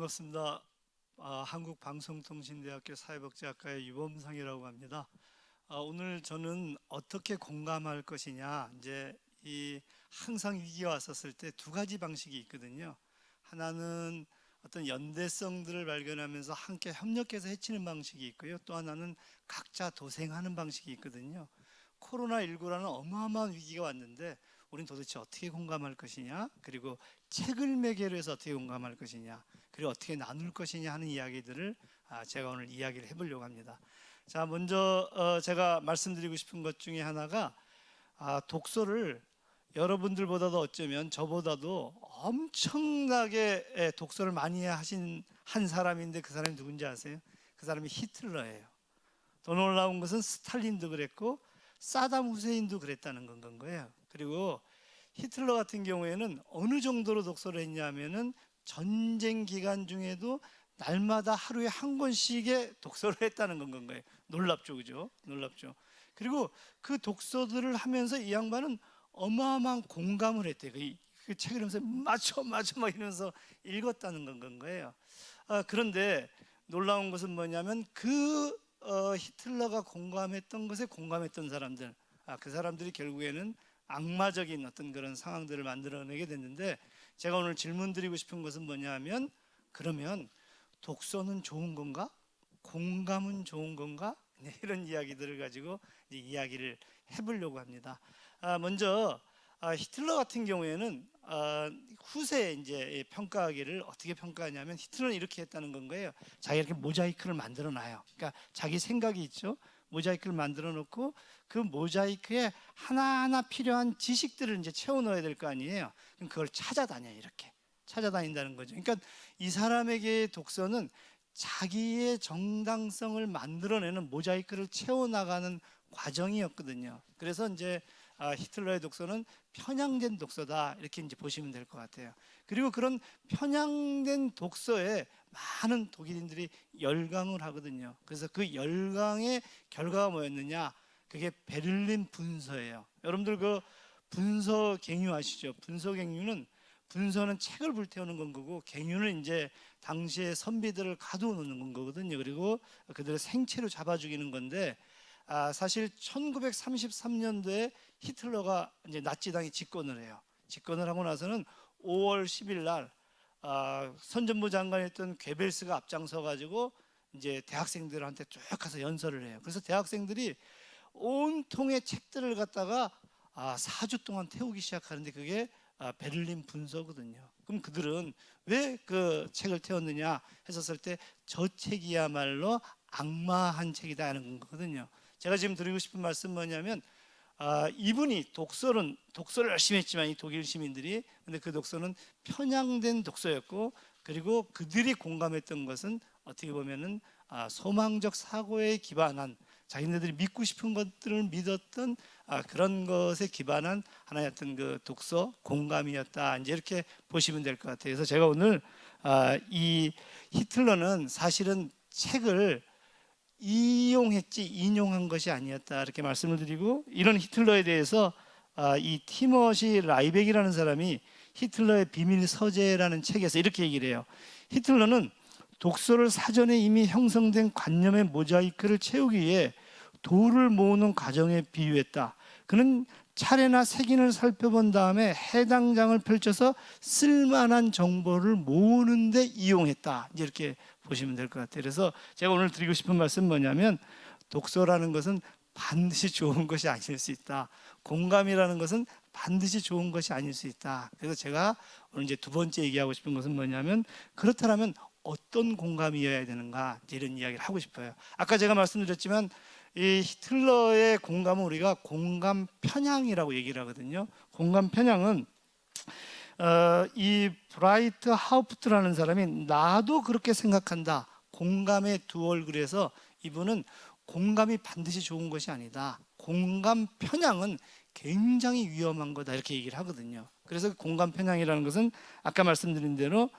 반갑습니다. 한국방송통신대학교 사회복지학과의 유범상이라고 합니다. 오늘 저는 어떻게 공감할 것이냐, 이제 이 항상 위기가 왔었을 때 두 가지 방식이 있거든요. 하나는 어떤 연대성들을 발견하면서 함께 협력해서 해치는 방식이 있고요. 또 하나는 각자 도생하는 방식이 있거든요. 코로나19라는 어마어마한 위기가 왔는데 우린 도대체 어떻게 공감할 것이냐, 그리고 책을 매개로 해서 어떻게 공감할 것이냐, 그리고 어떻게 나눌 것이냐 하는 이야기들을 제가 오늘 이야기를 해보려고 합니다. 자, 먼저 제가 말씀드리고 싶은 것 중에 하나가 독서를 여러분들보다도 어쩌면 저보다도 엄청나게 독서를 많이 하신 한 사람인데, 그 사람이 누군지 아세요? 그 사람이 히틀러예요. 더 놀라운 것은 스탈린도 그랬고 사담 후세인도 그랬다는 건 거예요. 그리고 히틀러 같은 경우에는 어느 정도로 독서를 했냐면은 전쟁 기간 중에도 날마다 하루에 한 권씩의 독서를 했다는 건 거예요. 놀랍죠, 그죠? 놀랍죠. 그리고 그 독서들을 하면서 이 양반은 어마어마한 공감을 했대요. 그 책을 하면서 맞춰 막 이러면서 읽었다는 건 거예요. 그런데 놀라운 것은 뭐냐면 히틀러가 공감했던 것에 공감했던 사람들, 그 사람들이 결국에는 악마적인 어떤 그런 상황들을 만들어내게 됐는데, 제가 오늘 질문 드리고 싶은 것은 뭐냐면, 그러면 독서는 좋은 건가? 공감은 좋은 건가? 네, 이런 이야기들을 가지고 이야기를 해보려고 합니다. 먼저 히틀러 같은 경우에는 후세 이제 평가하기를 어떻게 평가하냐면, 히틀러는 이렇게 했다는 건 거예요. 자기가 이렇게 모자이크를 만들어 놔요. 그러니까 자기 생각이 있죠. 모자이크를 만들어 놓고 그 모자이크에 하나하나 필요한 지식들을 이제 채워 넣어야 될 거 아니에요. 그럼 그걸 찾아다녀요. 이렇게 찾아다닌다는 거죠. 그러니까 이 사람에게 독서는 자기의 정당성을 만들어내는 모자이크를 채워 나가는 과정이었거든요. 그래서 이제 히틀러의 독서는 편향된 독서다, 이렇게 이제 보시면 될 것 같아요. 그리고 그런 편향된 독서에 많은 독일인들이 열광을 하거든요. 그래서 그 열광의 결과가 뭐였느냐? 그게 베를린 분서예요. 여러분들 그 분서 갱유 아시죠? 분서 갱유는, 분서는 책을 불태우는 건 거고, 갱유는 이제 당시의 선비들을 가두어 놓는 건 거거든요. 그리고 그들을 생체로 잡아 죽이는 건데, 사실 1933년도에 히틀러가 이제 나치당이 집권을 해요. 집권을 하고 나서는 5월 10일 날 선전부 장관이었던 괴벨스가 앞장서 가지고 이제 대학생들한테 쭉 가서 연설을 해요. 그래서 대학생들이 온통의 책들을 갖다가 4주 동안 태우기 시작하는데, 그게 베를린 분서거든요. 그럼 그들은 왜 그 책을 태웠느냐 했었을 때, 저 책이야말로 악마한 책이다 하는 거거든요. 제가 지금 드리고 싶은 말씀 뭐냐면, 이분이 독서를 열심히 했지만, 이 독일 시민들이, 근데 그 독서는 편향된 독서였고, 그리고 그들이 공감했던 것은 어떻게 보면은 소망적 사고에 기반한, 자기네들이 믿고 싶은 것들을 믿었던 그런 것에 기반한 하나였던 그 독서 공감이었다, 이제 이렇게 보시면 될 것 같아요. 그래서 제가 오늘 이 히틀러는 사실은 책을 이용했지 인용한 것이 아니었다, 이렇게 말씀을 드리고, 이런 히틀러에 대해서 이 티머시 라이백이라는 사람이 히틀러의 비밀 서재라는 책에서 이렇게 얘기를 해요. 히틀러는 독서를 사전에 이미 형성된 관념의 모자이크를 채우기 위해 돌을 모으는 과정에 비유했다. 그는 차례나 색인을 살펴본 다음에 해당 장을 펼쳐서 쓸만한 정보를 모으는 데 이용했다, 이렇게 보시면 될 것 같아요. 그래서 제가 오늘 드리고 싶은 말씀은 뭐냐면, 독서라는 것은 반드시 좋은 것이 아닐 수 있다. 공감이라는 것은 반드시 좋은 것이 아닐 수 있다. 그래서 제가 오늘 이제 두 번째 얘기하고 싶은 것은 뭐냐면, 그렇다면 어떤 공감이어야 되는가, 이런 이야기를 하고 싶어요. 아까 제가 말씀드렸지만, 이 히틀러의 공감은 우리가 공감 편향이라고 얘기를 하거든요. 공감 편향은 이 브라이트 하우프트라는 사람이 나도 그렇게 생각한다, 공감의 두 얼굴에서, 이분은 공감이 반드시 좋은 것이 아니다, 공감 편향은 굉장히 위험한 거다, 이렇게 얘기를 하거든요. 그래서 공감 편향이라는 것은 아까 말씀드린 대로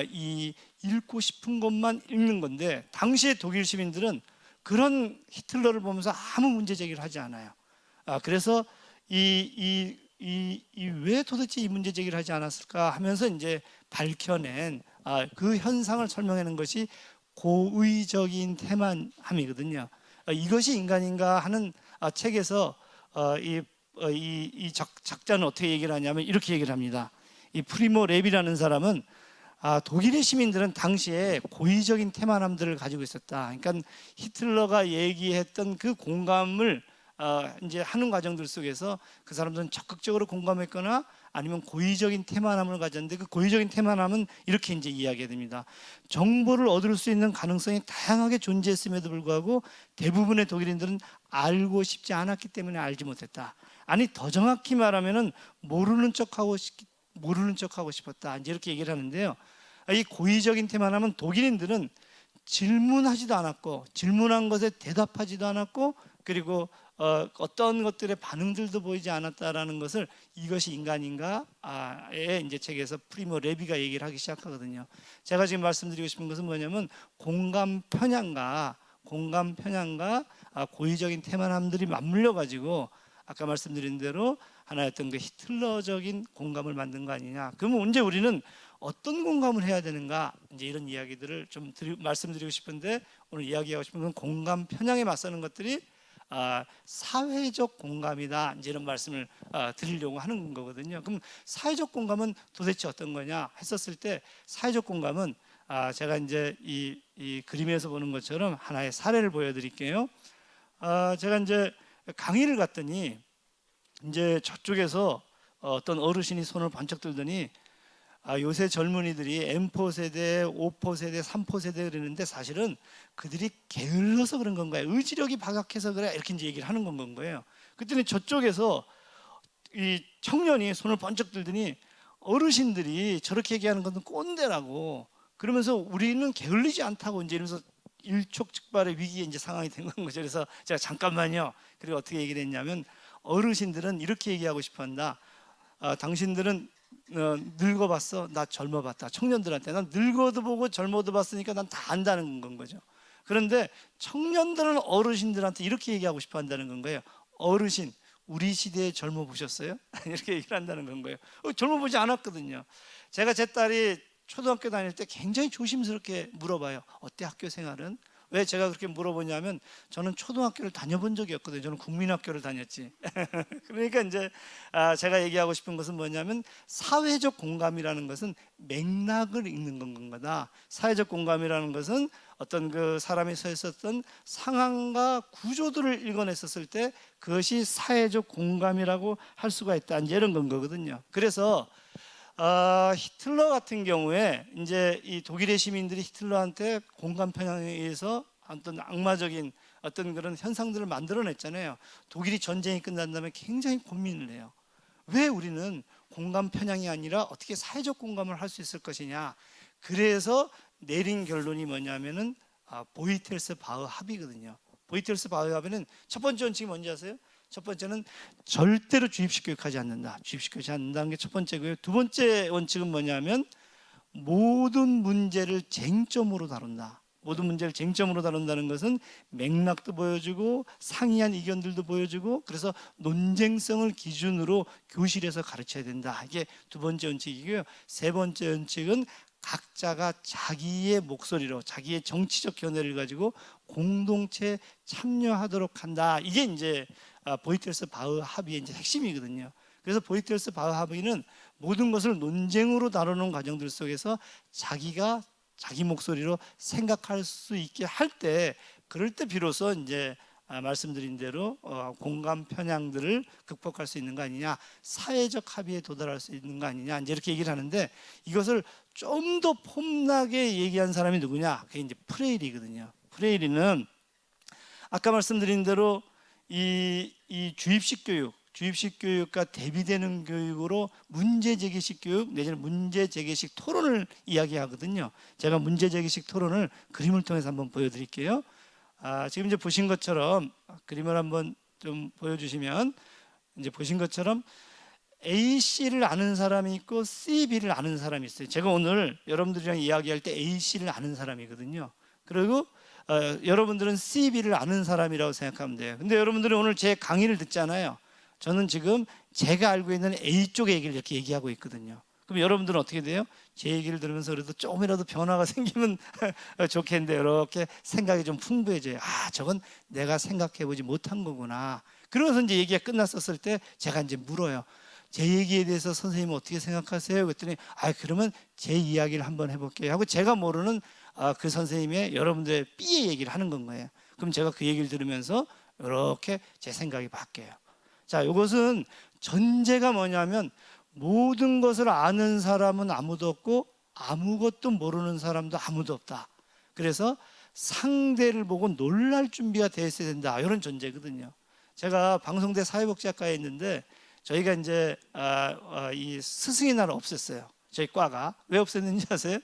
이 읽고 싶은 것만 읽는 건데, 당시의 독일 시민들은 그런 히틀러를 보면서 아무 문제 제기를 하지 않아요. 그래서 왜 도대체 이 문제 제기를 하지 않았을까 하면서 이제 밝혀낸 그 현상을 설명하는 것이 고의적인 태만함이거든요. 이것이 인간인가 하는 책에서 이 작자는 어떻게 얘기를 하냐면 이렇게 얘기를 합니다. 이 프리모 레비라는 사람은 독일의 시민들은 당시에 고의적인 태만함들을 가지고 있었다. 그러니까 히틀러가 얘기했던 그 공감을 이제 하는 과정들 속에서 그 사람들은 적극적으로 공감했거나 아니면 고의적인 태만함을 가졌는데, 그 고의적인 태만함은 이렇게 이제 이야기가 됩니다. 정보를 얻을 수 있는 가능성이 다양하게 존재했음에도 불구하고 대부분의 독일인들은 알고 싶지 않았기 때문에 알지 못했다. 아니, 더 정확히 말하면은 모르는 척하고 싶었다. 이제 이렇게 얘기를 하는데요. 이 고의적인 태만함은 독일인들은 질문하지도 않았고, 질문한 것에 대답하지도 않았고, 그리고 어떤 것들의 반응들도 보이지 않았다라는 것을, 이것이 인간인가의 이제 책에서 프리모 레비가 얘기를 하기 시작하거든요. 제가 지금 말씀드리고 싶은 것은 뭐냐면 공감 편향과 고의적인 태만함들이 맞물려 가지고 아까 말씀드린 대로 하나였던 그 히틀러적인 공감을 만든 거 아니냐. 그러면 언제 우리는 어떤 공감을 해야 되는가, 이제 이런 이야기들을 좀 말씀드리고 싶은데, 오늘 이야기하고 싶은 건 공감 편향에 맞서는 것들이 사회적 공감이다, 이제 이런 말씀을 드리려고 하는 거거든요. 그럼 사회적 공감은 도대체 어떤 거냐 했었을 때, 사회적 공감은 제가 이제 이 그림에서 보는 것처럼 하나의 사례를 보여드릴게요. 제가 이제 강의를 갔더니 이제 저쪽에서 어떤 어르신이 손을 번쩍 들더니 요새 젊은이들이 M4 세대, 5포 세대, 3포 세대 그러는데 사실은 그들이 게을러서 그런 건가요? 의지력이 박약해서 그래? 이렇게 이제 얘기를 하는 건 거예요. 그랬더니 저쪽에서 이 청년이 손을 번쩍 들더니 어르신들이 저렇게 얘기하는 것은 꼰대라고, 그러면서 우리는 게을리지 않다고 이제 이러면서 일촉즉발의 위기에 이제 상황이 된 거죠. 그래서 제가 잠깐만요. 그리고 어떻게 얘기를 했냐면, 어르신들은 이렇게 얘기하고 싶어 한다. 당신들은 늙어봤어? 나 젊어봤다. 청년들한테 난 늙어도 보고 젊어도 봤으니까 난 다 안다는 건 거죠. 그런데 청년들은 어르신들한테 이렇게 얘기하고 싶어 한다는 건 거예요. 어르신, 우리 시대에 젊어 보셨어요? 이렇게 얘기를 한다는 건 거예요. 젊어 보지 않았거든요. 제가 제 딸이 초등학교 다닐 때 굉장히 조심스럽게 물어봐요. 어때 학교 생활은? 왜 제가 그렇게 물어보냐면, 저는 초등학교를 다녀본 적이 없거든요. 저는 국민학교를 다녔지. 그러니까 이제 제가 얘기하고 싶은 것은 뭐냐면, 사회적 공감이라는 것은 맥락을 읽는 건 거다. 사회적 공감이라는 것은 어떤 그 사람이 서 있었던 상황과 구조들을 읽어냈었을 때 그것이 사회적 공감이라고 할 수가 있다, 이제 이런 건 거거든요. 그래서 히틀러 같은 경우에 이제 이 독일의 시민들이 히틀러한테 공감 편향에 의해서 어떤 악마적인 어떤 그런 현상들을 만들어냈잖아요. 독일이 전쟁이 끝난 다음에 굉장히 고민을 해요. 왜 우리는 공감 편향이 아니라 어떻게 사회적 공감을 할 수 있을 것이냐. 그래서 내린 결론이 뭐냐면은 보이텔스 바흐 합의거든요. 보이텔스 바흐 합의는 첫 번째 원칙이 뭔지 아세요? 첫 번째는 절대로 주입식 교육하지 않는다. 주입식 교육하지 않는다는 게 첫 번째고요. 두 번째 원칙은 뭐냐면, 모든 문제를 쟁점으로 다룬다. 모든 문제를 쟁점으로 다룬다는 것은 맥락도 보여주고 상이한 의견들도 보여주고, 그래서 논쟁성을 기준으로 교실에서 가르쳐야 된다. 이게 두 번째 원칙이고요. 세 번째 원칙은 각자가 자기의 목소리로 자기의 정치적 견해를 가지고 공동체 참여하도록 한다. 이게 이제 보이텔스 바흐 합의의 이제 핵심이거든요. 그래서 보이텔스 바흐 합의는 모든 것을 논쟁으로 다루는 과정들 속에서 자기가 자기 목소리로 생각할 수 있게 할 때, 그럴 때 비로소 이제 말씀드린 대로 공감 편향들을 극복할 수 있는 거 아니냐, 사회적 합의에 도달할 수 있는 거 아니냐, 이제 이렇게 얘기를 하는데, 이것을 좀 더 폼나게 얘기한 사람이 누구냐? 그게 이제 프레일이거든요. 프레일이는 아까 말씀드린 대로 이 주입식 교육과 대비되는 교육으로 문제제기식 교육 내지는 문제제기식 토론을 이야기하거든요. 제가 문제제기식 토론을 그림을 통해서 한번 보여드릴게요. 지금 이제 보신 것처럼 그림을 한번 좀 보여주시면, 이제 보신 것처럼 AC를 아는 사람이 있고 CB를 아는 사람이 있어요. 제가 오늘 여러분들이랑 이야기할 때 AC를 아는 사람이거든요. 그리고 여러분들은 CB를 아는 사람이라고 생각하면 돼요. 근데 여러분들이 오늘 제 강의를 듣잖아요. 저는 지금 제가 알고 있는 A 쪽의 얘기를 이렇게 얘기하고 있거든요. 그럼 여러분들은 어떻게 돼요? 제 얘기를 들으면서 그래도 조금이라도 변화가 생기면 좋겠는데 이렇게 생각이 좀 풍부해져요. 아, 저건 내가 생각해보지 못한 거구나. 그러면서 이제 얘기가 끝났었을 때 제가 이제 물어요. 제 얘기에 대해서 선생님은 어떻게 생각하세요? 그랬더니 아, 그러면 제 이야기를 한번 해볼게요 하고 제가 모르는 그 선생님의 여러분들의 B의 얘기를 하는 건 거예요. 그럼 제가 그 얘기를 들으면서 이렇게 제 생각이 바뀌어요. 자, 이것은 전제가 뭐냐면 모든 것을 아는 사람은 아무도 없고 아무것도 모르는 사람도 아무도 없다. 그래서 상대를 보고 놀랄 준비가 되어 있어야 된다. 이런 전제거든요. 제가 방송대 사회복지학과에 있는데 저희가 이제 이 스승의 날을 없앴어요. 저희 과가 왜 없앴는지 아세요?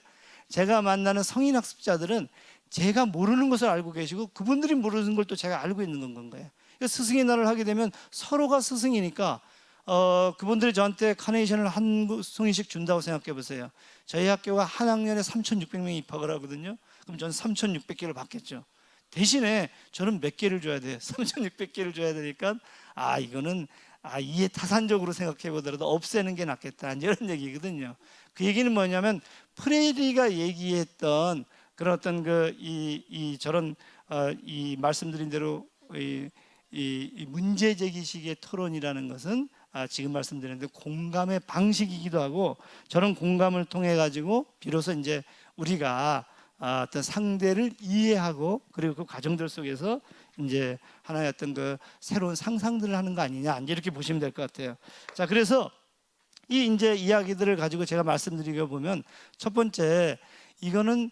제가 만나는 성인 학습자들은 제가 모르는 것을 알고 계시고 그분들이 모르는 걸 또 제가 알고 있는 건 거예요. 스승의 날을 하게 되면 서로가 스승이니까 그분들이 저한테 카네이션을 한 송이씩 준다고 생각해 보세요. 저희 학교가 한 학년에 3,600명이 입학을 하거든요. 그럼 저는 3,600개를 받겠죠. 대신에 저는 몇 개를 줘야 돼요? 3,600개를 줘야 되니까 이거는 이해 타산적으로 생각해 보더라도 없애는 게 낫겠다, 이런 얘기거든요. 그 얘기는 뭐냐면 프레리가 얘기했던 그런 어떤 저런 이 말씀드린 대로 이 문제 제기식의 토론이라는 것은 지금 말씀드렸는데 공감의 방식이기도 하고 저런 공감을 통해 가지고 비로소 이제 우리가 어떤 상대를 이해하고 그리고 그 과정들 속에서 이제 하나의 어떤 그 새로운 상상들을 하는 거 아니냐, 이제 이렇게 보시면 될 것 같아요. 자, 그래서 이 이제 이야기들을 가지고 제가 말씀드리고 보면 첫 번째 이거는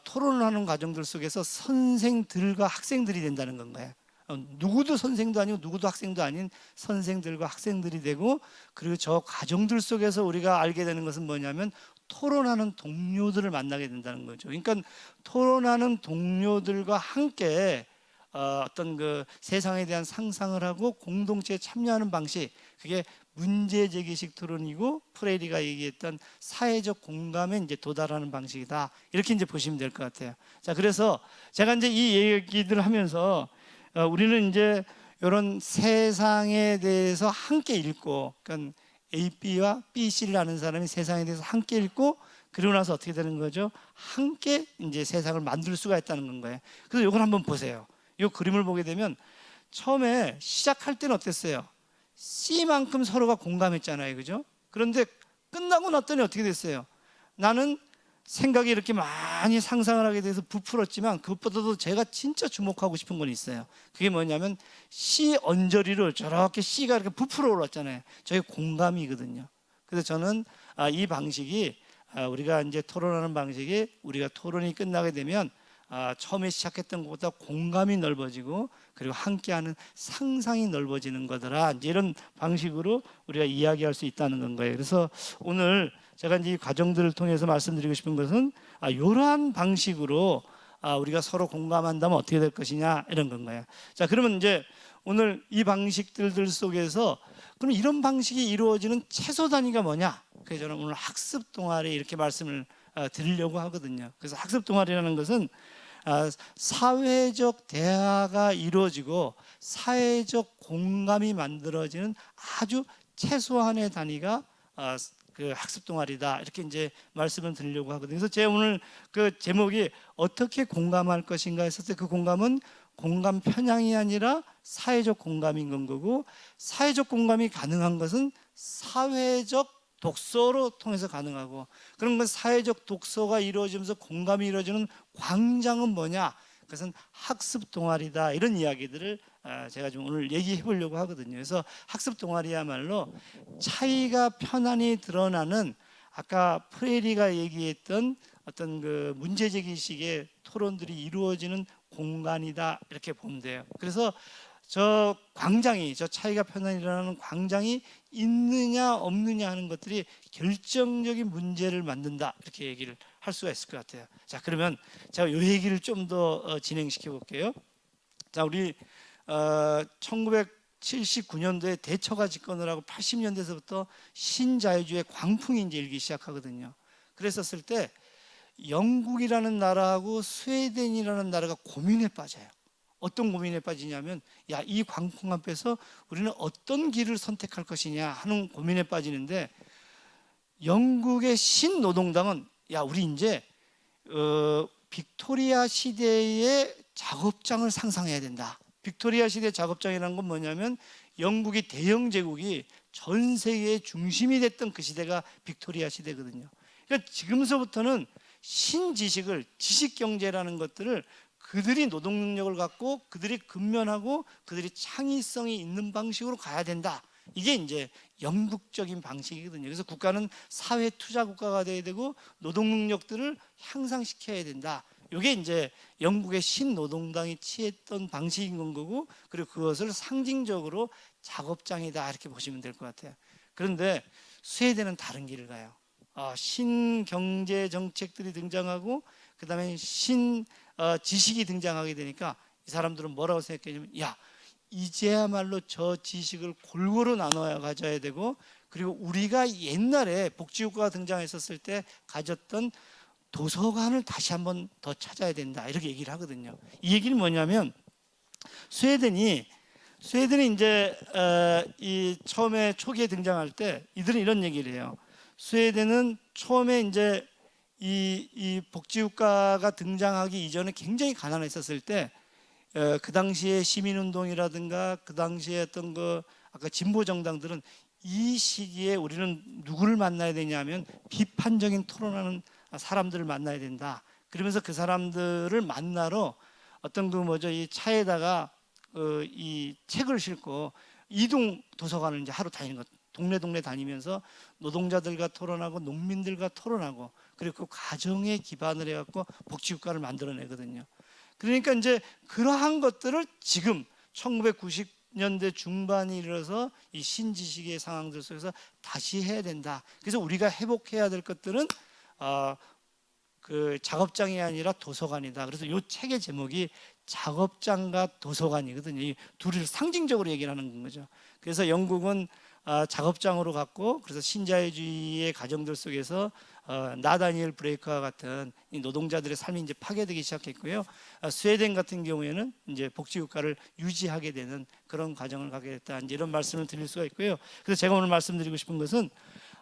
토론을 하는 과정들 속에서 선생들과 학생들이 된다는 건가요? 누구도 선생도 아니고 누구도 학생도 아닌 선생들과 학생들이 되고 그리고 저 과정들 속에서 우리가 알게 되는 것은 뭐냐면 토론하는 동료들을 만나게 된다는 거죠. 그러니까 토론하는 동료들과 함께 어떤 그 세상에 대한 상상을 하고 공동체에 참여하는 방식, 그게 문제제기식 토론이고 프레리가 얘기했던 사회적 공감에 이제 도달하는 방식이다. 이렇게 이제 보시면 될 것 같아요. 자, 그래서 제가 이제 이 얘기들을 하면서 우리는 이제 이런 세상에 대해서 함께 읽고, 그러니까 A, B와 B, C를 아는 사람이 세상에 대해서 함께 읽고 그러고 나서 어떻게 되는 거죠? 함께 이제 세상을 만들 수가 있다는 건 거예요. 그래서 이걸 한번 보세요. 이 그림을 보게 되면 처음에 시작할 때는 어땠어요? C만큼 서로가 공감했잖아요, 그죠? 그런데 끝나고 났더니 어떻게 됐어요? 나는 생각이 이렇게 많이 상상을 하게 돼서 부풀었지만 그것보다도 제가 진짜 주목하고 싶은 건 있어요. 그게 뭐냐면 C 언저리를 저렇게 C가 이렇게 부풀어 올랐잖아요. 저게 공감이거든요. 그래서 저는 이 방식이 우리가 이제 토론하는 방식이 우리가 토론이 끝나게 되면 처음에 시작했던 것보다 공감이 넓어지고 그리고 함께하는 상상이 넓어지는 거더라, 이제 이런 방식으로 우리가 이야기할 수 있다는 건 거예요. 그래서 오늘 제가 이제 이 과정들을 통해서 말씀드리고 싶은 것은 이러한 방식으로 우리가 서로 공감한다면 어떻게 될 것이냐, 이런 건 거예요. 자, 그러면 이제 오늘 이 방식들 속에서 그럼 이런 방식이 이루어지는 최소 단위가 뭐냐? 그래서 저는 오늘 학습 동아리 이렇게 말씀을 드리려고 하거든요. 그래서 학습 동아리라는 것은 사회적 대화가 이루어지고 사회적 공감이 만들어지는 아주 최소한의 단위가 그 학습 동아리다, 이렇게 이제 말씀을 드리려고 하거든요. 그래서 제가 오늘 그 제목이 어떻게 공감할 것인가 했을 때 그 공감은 공감 편향이 아니라 사회적 공감인 건 거고, 사회적 공감이 가능한 것은 사회적 독서로 통해서 가능하고, 그런 건 사회적 독서가 이루어지면서 공감이 이루어지는 광장은 뭐냐? 그것은 학습 동아리다, 이런 이야기들을 제가 좀 오늘 얘기해 보려고 하거든요. 그래서 학습 동아리야말로 차이가 편안히 드러나는 아까 프레리가 얘기했던 어떤 그 문제제기식의 토론들이 이루어지는 공간이다, 이렇게 보면 돼요. 그래서 저 광장이, 저 차이가 편안히 일어나는 광장이 있느냐 없느냐 하는 것들이 결정적인 문제를 만든다, 이렇게 얘기를 할 수가 있을 것 같아요. 자, 그러면 제가 이 얘기를 좀 더 진행시켜 볼게요. 자, 우리 1979년도에 대처가 집권을 하고 80년대서부터 신자유주의 광풍이 이제 일기 시작하거든요. 그랬었을 때 영국이라는 나라하고 스웨덴이라는 나라가 고민에 빠져요. 어떤 고민에 빠지냐면 이 광풍 앞에서 우리는 어떤 길을 선택할 것이냐 하는 고민에 빠지는데, 영국의 신노동당은 야 우리 이제 빅토리아 시대의 작업장을 상상해야 된다. 빅토리아 시대 작업장이라는 건 뭐냐면 영국이 대영 제국이 전 세계의 중심이 됐던 그 시대가 빅토리아 시대거든요. 그러니까 지금서부터는 신지식을, 지식경제라는 것들을 그들이 노동 능력을 갖고 그들이 근면하고 그들이 창의성이 있는 방식으로 가야 된다. 이게 이제 영국적인 방식이거든요. 그래서 국가는 사회 투자 국가가 돼야 되고 노동 능력들을 향상시켜야 된다. 이게 이제 영국의 신노동당이 취했던 방식인 건 거고, 그리고 그것을 상징적으로 작업장이다 이렇게 보시면 될 것 같아요. 그런데 스웨덴은 다른 길을 가요. 신경제 정책들이 등장하고 그 다음에 지식이 등장하게 되니까 이 사람들은 뭐라고 생각했냐면 야 이제야말로 저 지식을 골고루 나눠야 가져야 되고, 그리고 우리가 옛날에 복지국가가 등장했었을 때 가졌던 도서관을 다시 한번 더 찾아야 된다 이렇게 얘기를 하거든요. 이 얘기는 뭐냐면 스웨덴이 이제 이 처음에 초기에 등장할 때 이들은 이런 얘기를 해요. 스웨덴은 처음에 이제 이 복지국가가 등장하기 이전에 굉장히 가난했었을 때 그 당시에 시민운동이라든가 그 당시에 어떤 아까 진보 정당들은 이 시기에 우리는 누구를 만나야 되냐면 비판적인 토론하는 사람들을 만나야 된다. 그러면서 그 사람들을 만나러 어떤 이 차에다가 이 책을 싣고 이동 도서관을 이제 하루 다니는 것, 동네 다니면서 노동자들과 토론하고 농민들과 토론하고 그리고 그 가정에 기반을 해갖고 복지국가를 만들어내거든요. 그러니까 이제 그러한 것들을 지금 1990년대 중반이 이르러서 이 신지식의 상황들 속에서 다시 해야 된다. 그래서 우리가 회복해야 될 것들은 그 작업장이 아니라 도서관이다. 그래서 이 책의 제목이 작업장과 도서관이거든요. 이 둘을 상징적으로 얘기를 하는 거죠. 그래서 영국은 작업장으로 갔고, 그래서 신자유주의의 가정들 속에서 나다니엘 브레이크와 같은 이 노동자들의 삶이 이제 파괴되기 시작했고요. 스웨덴 같은 경우에는 이제 복지국가를 유지하게 되는 그런 과정을 가게 됐다. 이제 이런 말씀을 드릴 수가 있고요. 그래서 제가 오늘 말씀드리고 싶은 것은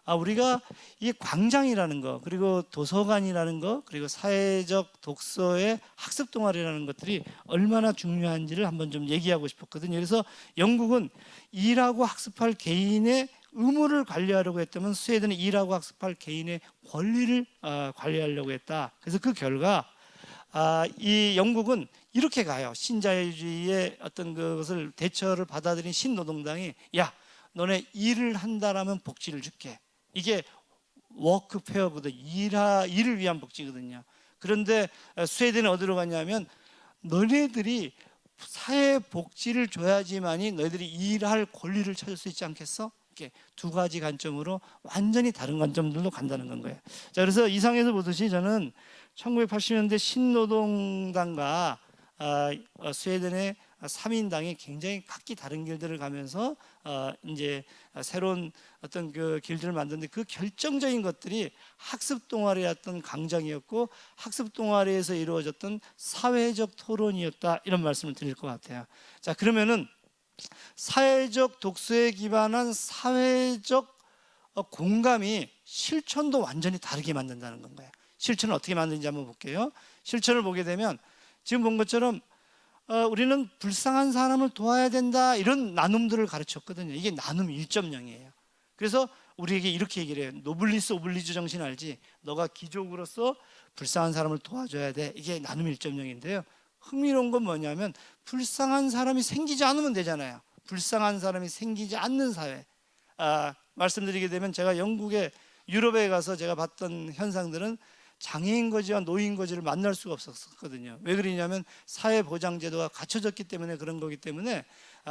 우리가 이 광장이라는 거, 그리고 도서관이라는 거, 그리고 사회적 독서의 학습 동아리라는 것들이 얼마나 중요한지를 한번 좀 얘기하고 싶었거든요. 그래서 영국은 일하고 학습할 개인의 의무를 관리하려고 했다면 스웨덴은 일하고 학습할 개인의 권리를 관리하려고 했다. 그래서 그 결과 이 영국은 이렇게 가요. 신자유주의의 어떤 그것을 대처를 받아들인 신노동당이 야 너네 일을 한다라면 복지를 줄게. 이게 워크페어거든. 일을 위한 복지거든요. 그런데 스웨덴은 어디로 갔냐면 너네들이 사회 복지를 줘야지만이 너희들이 일할 권리를 찾을 수 있지 않겠어? 이렇게 두 가지 관점으로 완전히 다른 관점들로 간다는 건 거예요. 자, 그래서 이상에서 보듯이 저는 1980년대 신노동당과 스웨덴의 3인당이 굉장히 각기 다른 길들을 가면서 이제 새로운 어떤 그 길들을 만드는데 그 결정적인 것들이 학습 동아리였던 강장이었고 학습 동아리에서 이루어졌던 사회적 토론이었다, 이런 말씀을 드릴 것 같아요. 자, 그러면은 사회적 독서에 기반한 사회적 공감이 실천도 완전히 다르게 만든다는 건가요? 실천을 어떻게 만드는지 한번 볼게요. 실천을 보게 되면 지금 본 것처럼 우리는 불쌍한 사람을 도와야 된다, 이런 나눔들을 가르쳤거든요. 이게 나눔 1.0이에요. 그래서 우리에게 이렇게 얘기를 해요. 노블리스 오블리주 정신 알지? 너가 귀족으로서 불쌍한 사람을 도와줘야 돼. 이게 나눔 1.0인데요. 흥미로운 건 뭐냐면 불쌍한 사람이 생기지 않으면 되잖아요. 불쌍한 사람이 생기지 않는 사회. 말씀드리게 되면 제가 유럽에 가서 제가 봤던 현상들은 장애인 거지와 노인 거지를 만날 수가 없었거든요. 왜 그러냐면 사회보장제도가 갖춰졌기 때문에 그런 거기 때문에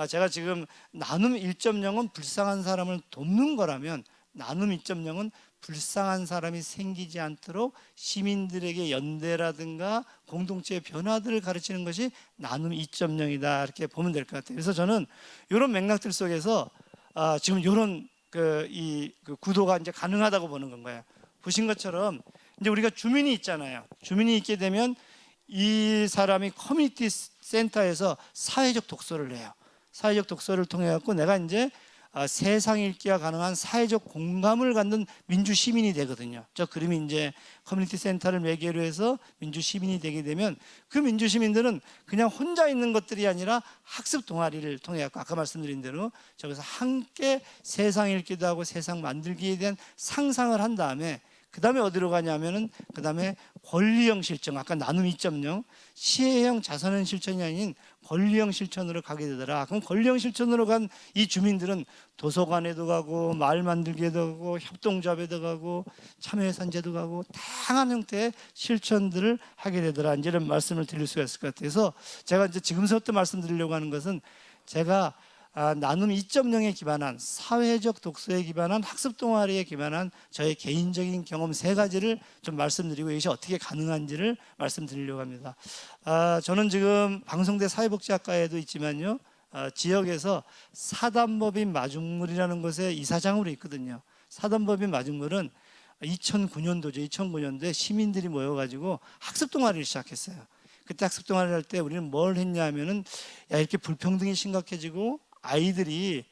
제가 지금 나눔 1.0은 불쌍한 사람을 돕는 거라면 나눔 2.0은 불쌍한 사람이 생기지 않도록 시민들에게 연대라든가 공동체의 변화들을 가르치는 것이 나눔 2.0이다, 이렇게 보면 될 것 같아요. 그래서 저는 이런 맥락들 속에서 지금 이런 그 구도가 이제 가능하다고 보는 건 거예요. 보신 것처럼 이제 우리가 주민이 있잖아요. 주민이 있게 되면 이 사람이 커뮤니티 센터에서 사회적 독서를 해요. 사회적 독서를 통해 갖고 내가 이제 세상 읽기가 가능한 사회적 공감을 갖는 민주 시민이 되거든요. 저 그림이 이제 커뮤니티 센터를 매개로 해서 민주 시민이 되게 되면 그 민주 시민들은 그냥 혼자 있는 것들이 아니라 학습 동아리를 통해 아까 말씀드린 대로 저기서 함께 세상 읽기도 하고 세상 만들기에 대한 상상을 한 다음에 그 다음에 어디로 가냐면은 그 다음에 권리형 실천, 아까 나눔 2.0 시혜형 자선형 실천이 아닌 권리형 실천으로 가게 되더라. 그럼 권리형 실천으로 간 이 주민들은 도서관에도 가고 마을 만들기에도 가고 협동조합에도 가고 참여예산제도 가고 다양한 형태의 실천들을 하게 되더라. 이제 이런 말씀을 드릴 수가 있을 것 같아서 제가 이제 지금부터 말씀드리려고 하는 것은 제가 나눔 2.0에 기반한 사회적 독서에 기반한 학습 동아리에 기반한 저의 개인적인 경험 3가지를 좀 말씀드리고 이것이 어떻게 가능한지를 말씀드리려고 합니다. 저는 지금 방송대 사회복지학과에도 있지만요, 지역에서 사단법인 마중물이라는 곳에 이사장으로 있거든요. 사단법인 마중물은 2009년도죠. 2009년도에 시민들이 모여가지고 학습 동아리를 시작했어요. 그때 학습 동아리를 할 때 우리는 뭘 했냐 하면은 이렇게 불평등이 심각해지고 아이들이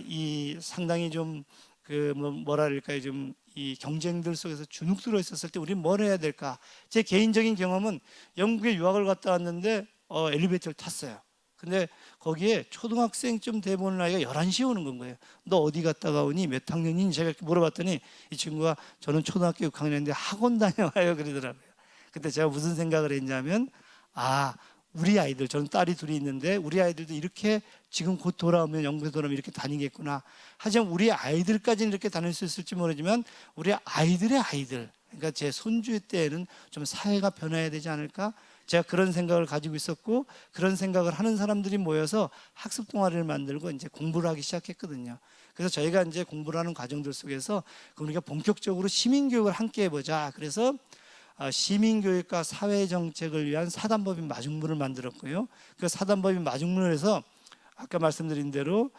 이 상당히 좀 그 뭐랄까요, 좀 이 경쟁들 속에서 주눅들어 있었을 때 우리는 뭘 해야 될까? 제 개인적인 경험은 영국에 유학을 갔다 왔는데 엘리베이터를 탔어요. 근데 거기에 초등학생쯤 돼 보는 아이가 11시에 오는 건 거예요. 너 어디 갔다가 오니? 몇 학년이니? 제가 이렇게 물어봤더니 이 친구가 저는 초등학교 6학년인데 학원 다녀와요 그러더라고요. 그때 제가 무슨 생각을 했냐면 우리 아이들, 저는 딸이 둘이 있는데 우리 아이들도 이렇게 지금 곧 돌아오면 영국에 돌아오면 이렇게 다니겠구나. 하지만 우리 아이들까지는 이렇게 다닐 수 있을지 모르지만 우리 아이들의 아이들, 그러니까 제 손주 때에는 좀 사회가 변해야 되지 않을까? 제가 그런 생각을 가지고 있었고 그런 생각을 하는 사람들이 모여서 학습 동아리를 만들고 이제 공부를 하기 시작했거든요. 그래서 저희가 이제 공부를 하는 과정들 속에서 우리가 본격적으로 시민교육을 함께 해보자. 그래서 시민교육과 사회정책을 위한 사단법인 마중물을 만들었고요. 그 사단법인 마중물을 해서 아까 말씀드린 대로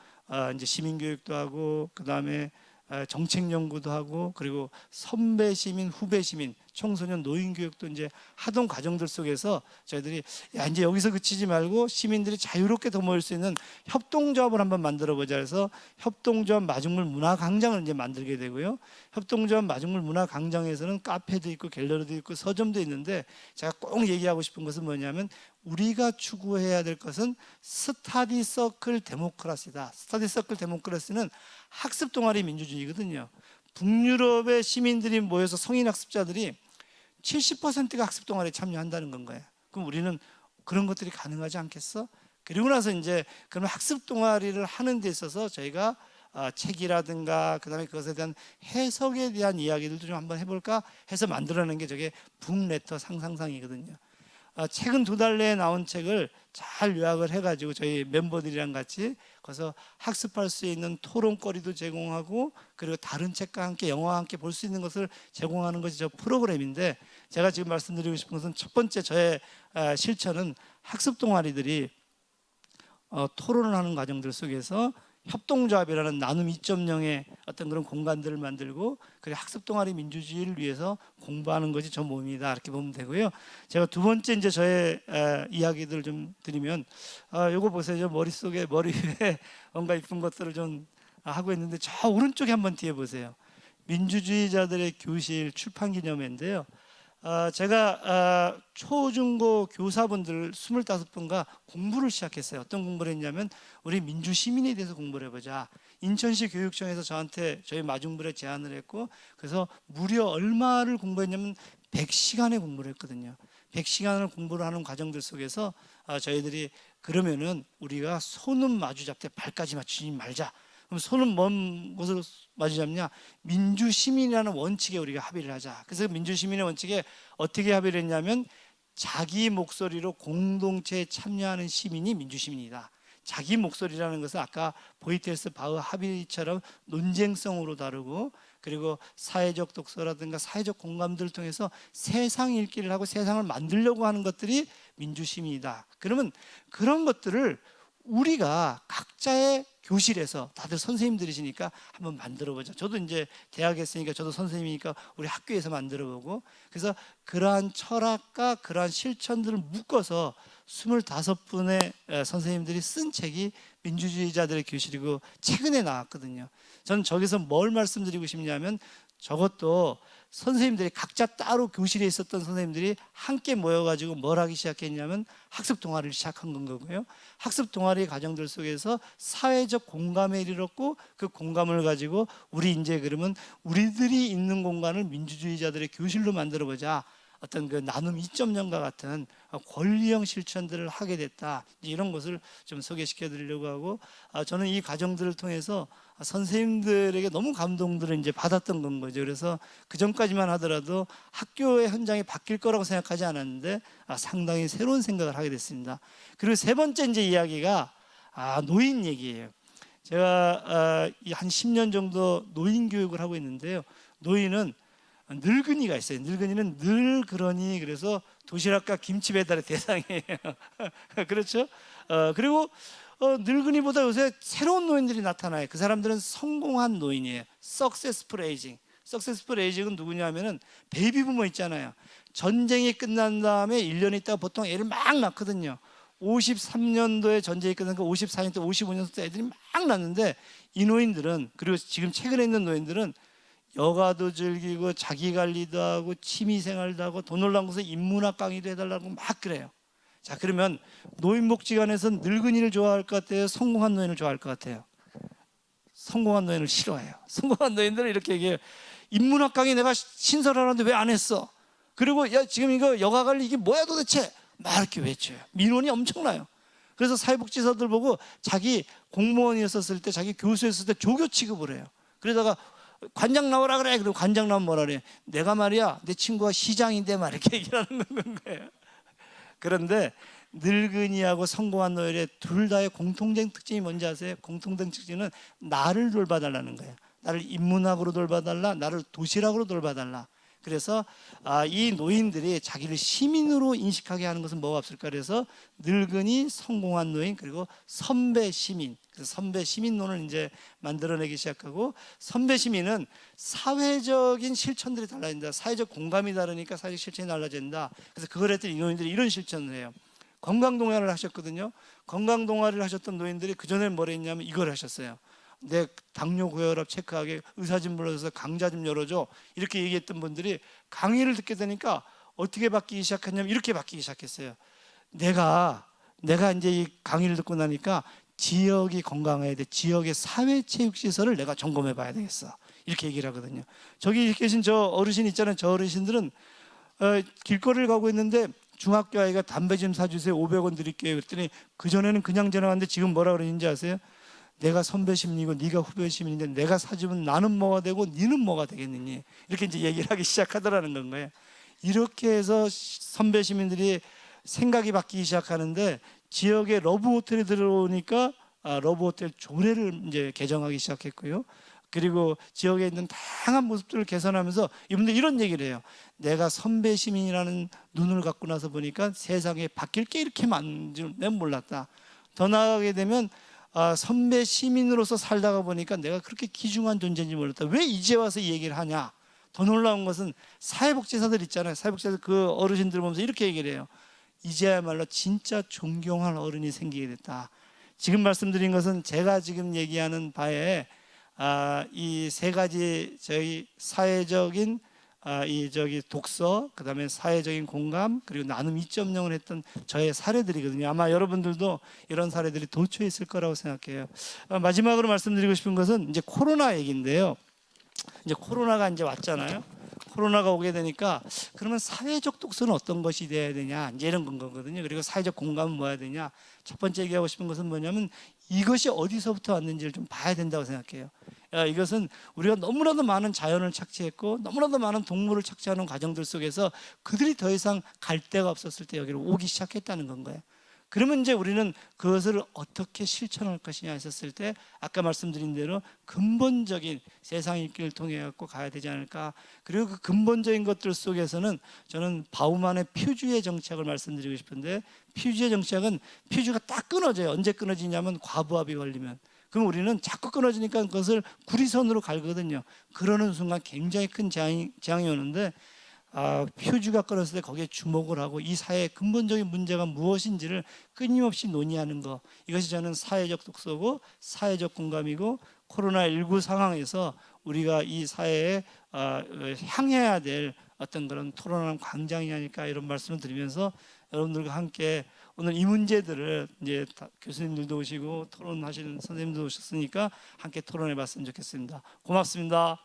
이제 시민교육도 하고 그 다음에 정책 연구도 하고 그리고 선배 시민, 후배 시민, 청소년 노인 교육도 이제 하던 과정들 속에서 저희들이 이제 여기서 그치지 말고 시민들이 자유롭게 더 모일 수 있는 협동조합을 한번 만들어 보자 해서 협동조합 마중물 문화 광장을 이제 만들게 되고요. 협동조합 마중물 문화 광장에서는 카페도 있고 갤러리도 있고 서점도 있는데 제가 꼭 얘기하고 싶은 것은 뭐냐면 우리가 추구해야 될 것은 스터디 서클 데모크라시다. 스터디 서클 데모크라시는 학습 동아리 민주주의거든요. 북유럽의 시민들이 모여서 성인 학습자들이 70%가 학습 동아리에 참여한다는 건 거예요. 그럼 우리는 그런 것들이 가능하지 않겠어? 그리고 나서 이제 그런 학습 동아리를 하는 데 있어서 저희가 책이라든가 그다음에 그것에 대한 해석에 대한 이야기들도 좀 한번 해볼까 해서 만들어낸 게 저게 북레터 상상상이거든요. 최근 2달 내에 나온 책을 잘 요약을 해가지고 저희 멤버들이랑 같이 거기서 학습할 수 있는 토론거리도 제공하고 그리고 다른 책과 함께 영화와 함께 볼 수 있는 것을 제공하는 것이 저 프로그램인데 제가 지금 말씀드리고 싶은 것은 첫 번째 저의 실천은 학습 동아리들이 토론을 하는 과정들 속에서 협동조합이라는 나눔 2.0의 어떤 그런 공간들을 만들고 그리고 학습 동아리 민주주의를 위해서 공부하는 것이 저 몸이다 이렇게 보면 되고요. 제가 두 번째 이제 저의 이야기들을 좀 드리면 요거 보세요. 저 머리 위에 뭔가 이쁜 것들을 좀 하고 있는데 저 오른쪽에 한번 뒤에 보세요. 민주주의자들의 교실 출판 기념회인데요. 제가 초중고 교사분들 25분과 공부를 시작했어요. 어떤 공부를 했냐면 우리 민주 시민에 대해서 공부를 해보자. 인천시 교육청에서 저한테 저희 마중물에 제안을 했고 그래서 무려 얼마를 공부했냐면 100시간의 공부를 했거든요. 100시간을 공부를 하는 과정들 속에서 저희들이 그러면은 우리가 손은 마주 잡되 발까지 맞추지 말자. 그럼 손은 먼 곳으로 마주 잡냐? 민주시민이라는 원칙에 우리가 합의를 하자. 그래서 민주시민의 원칙에 어떻게 합의를 했냐면 자기 목소리로 공동체에 참여하는 시민이 민주시민이다. 자기 목소리라는 것은 아까 보이텔스 바흐 합의처럼 논쟁성으로 다루고 그리고 사회적 독서라든가 사회적 공감들을 통해서 세상 읽기를 하고 세상을 만들려고 하는 것들이 민주시민이다. 그러면 그런 것들을 우리가 각자의 교실에서 다들 선생님들이시니까 한번 만들어보자. 저도 이제 대학에 있으니까 저도 선생님이니까 우리 학교에서 만들어보고, 그래서 그러한 철학과 그러한 실천들을 묶어서 25분의 선생님들이 쓴 책이 민주주의자들의 교실이고 최근에 나왔거든요. 저는 저기서 뭘 말씀드리고 싶냐면, 저것도 선생님들이 각자 따로 교실에 있었던 선생님들이 함께 모여가지고 뭘 하기 시작했냐면 학습 동아리를 시작한 건 거고요. 학습 동아리 과정들 속에서 사회적 공감에 이르렀고, 그 공감을 가지고 우리 이제 그러면 우리들이 있는 공간을 민주주의자들의 교실로 만들어보자, 어떤 그 나눔 2.0과 같은 권리형 실천들을 하게 됐다, 이런 것을 좀 소개시켜 드리려고 하고, 저는 이 과정들을 통해서 선생님들에게 너무 감동들을 이제 받았던 건 거죠. 그래서 그 전까지만 하더라도 학교의 현장이 바뀔 거라고 생각하지 않았는데 상당히 새로운 생각을 하게 됐습니다. 그리고 세 번째 이제 이야기가 노인 얘기예요. 제가 한 10년 정도 노인 교육을 하고 있는데요. 노인은 늙은이가 있어요. 늙은이는 늘 그러니 그래서 도시락과 김치 배달의 대상이에요. 그렇죠? 그리고 늙은이보다 요새 새로운 노인들이 나타나요. 그 사람들은 성공한 노인이에요. Successful aging. Successful aging은 누구냐면은 베이비 부모 있잖아요. 전쟁이 끝난 다음에 1년 있다가 보통 애를 막 낳거든요. 53년도에 전쟁이 끝나니까 54년 때 55년 때 애들이 막 낳는데, 이 노인들은, 그리고 지금 최근에 있는 노인들은 여가도 즐기고 자기 관리도 하고 취미생활도 하고 돈 올라온 곳에 인문학 강의도 해달라고 막 그래요. 자, 그러면 노인복지관에서 늙은이를 좋아할 것 같아요? 성공한 노인을 좋아할 것 같아요? 성공한 노인을 싫어해요. 성공한 노인들은 이렇게 얘기해요. 인문학 강의 내가 신설하는데 왜 안 했어? 그리고 야, 지금 이거 여가관리 이게 뭐야 도대체? 막 이렇게 외쳐요. 민원이 엄청나요. 그래서 사회복지사들 보고 자기 공무원이었을 때, 자기 교수였을 때 조교 취급을 해요. 그러다가 관장 나오라 그래. 그리고 관장 나오면 뭐라 그래? 내가 말이야, 내 친구가 시장인데 막 이렇게 얘기를 하는 거예요. 그런데 늙은이하고 성공한 노인의 둘 다의 공통된 특징이 뭔지 아세요? 공통된 특징은 나를 돌봐달라는 거예요. 나를 인문학으로 돌봐달라, 나를 도시락으로 돌봐달라. 그래서 이 노인들이 자기를 시민으로 인식하게 하는 것은 뭐가 없을까? 그래서 늙은이, 성공한 노인, 그리고 선배 시민. 그래서 선배 시민론을 이제 만들어내기 시작하고, 선배 시민은 사회적인 실천들이 달라진다. 사회적 공감이 다르니까 사회적 실천이 달라진다. 그래서 그걸 했더니 이 노인들이 이런 실천을 해요. 건강 동아리를 하셨거든요. 건강 동아리를 하셨던 노인들이 그 전에 뭘 했냐면 이걸 하셨어요. 내 당뇨 고혈압 체크하게 의사 좀 불러서 강좌 좀 열어줘, 이렇게 얘기했던 분들이 강의를 듣게 되니까 어떻게 바뀌기 시작했냐면 이렇게 바뀌기 시작했어요. 내가 이제 이 강의를 듣고 나니까 지역이 건강해야 돼. 지역의 사회체육시설을 내가 점검해 봐야 되겠어. 이렇게 얘기를 하거든요. 저기 계신 저 어르신 있잖아요. 저 어르신들은 길거리를 가고 있는데 중학교 아이가 담배 좀 사주세요, 500원 드릴게요. 그랬더니 그전에는 그냥 지나갔는데 지금 뭐라 그러는지 아세요? 내가 선배 시민이고 네가 후배 시민인데 내가 사주면 나는 뭐가 되고 니는 뭐가 되겠느니, 이렇게 이제 얘기를 하기 시작하더라는 건 거예요. 이렇게 해서 선배 시민들이 생각이 바뀌기 시작하는데, 지역에 러브 호텔이 들어오니까 러브 호텔 조례를 이제 개정하기 시작했고요. 그리고 지역에 있는 다양한 모습들을 개선하면서 이분들 이런 얘기를 해요. 내가 선배 시민이라는 눈을 갖고 나서 보니까 세상에 바뀔 게 이렇게 많은 줄 내가 몰랐다. 더 나아가게 되면 선배 시민으로서 살다가 보니까 내가 그렇게 귀중한 존재인지 몰랐다. 왜 이제 와서 이 얘기를 하냐? 더 놀라운 것은 사회복지사들 있잖아요. 사회복지사들 그 어르신들 보면서 이렇게 얘기를 해요. 이제야말로 진짜 존경할 어른이 생기게 됐다. 지금 말씀드린 것은 제가 지금 얘기하는 바에 이 세 가지 저희 사회적인 독서, 그다음에 사회적인 공감, 그리고 나눔 2.0을 했던 저의 사례들이거든요. 아마 여러분들도 이런 사례들이 도처에 있을 거라고 생각해요. 마지막으로 말씀드리고 싶은 것은 이제 코로나 얘기인데요. 이제 코로나가 이제 왔잖아요. 코로나가 오게 되니까 그러면 사회적 독서는 어떤 것이 돼야 되냐, 이제 이런 건 거거든요. 그리고 사회적 공감은 뭐 해야 되냐. 첫 번째 얘기하고 싶은 것은 뭐냐면 이것이 어디서부터 왔는지를 좀 봐야 된다고 생각해요. 이것은 우리가 너무나도 많은 자연을 착취했고 너무나도 많은 동물을 착취하는 과정들 속에서 그들이 더 이상 갈 데가 없었을 때 여기로 오기 시작했다는 건 거예요. 그러면 이제 우리는 그것을 어떻게 실천할 것이냐 했었을 때 아까 말씀드린 대로 근본적인 세상 읽기를 통해 갖고 가야 되지 않을까. 그리고 그 근본적인 것들 속에서는 저는 바우만의 퓨주의 정책을 말씀드리고 싶은데, 퓨주의 정책은 퓨주가 딱 끊어져요. 언제 끊어지냐면 과부하비 걸리면. 그럼 우리는 자꾸 끊어지니까 그것을 구리선으로 갈거든요. 그러는 순간 굉장히 큰 재앙이 오는데 표주가 끊었을 때 거기에 주목을 하고 이 사회의 근본적인 문제가 무엇인지를 끊임없이 논의하는 것, 이것이 저는 사회적 독서고 사회적 공감이고 코로나19 상황에서 우리가 이 사회에 향해야 될 어떤 그런 토론하는 광장이 아닐까, 이런 말씀을 드리면서 여러분들과 함께 오늘 이 문제들을 이제 교수님들도 오시고 토론하시는 선생님도 오셨으니까 함께 토론해 봤으면 좋겠습니다. 고맙습니다.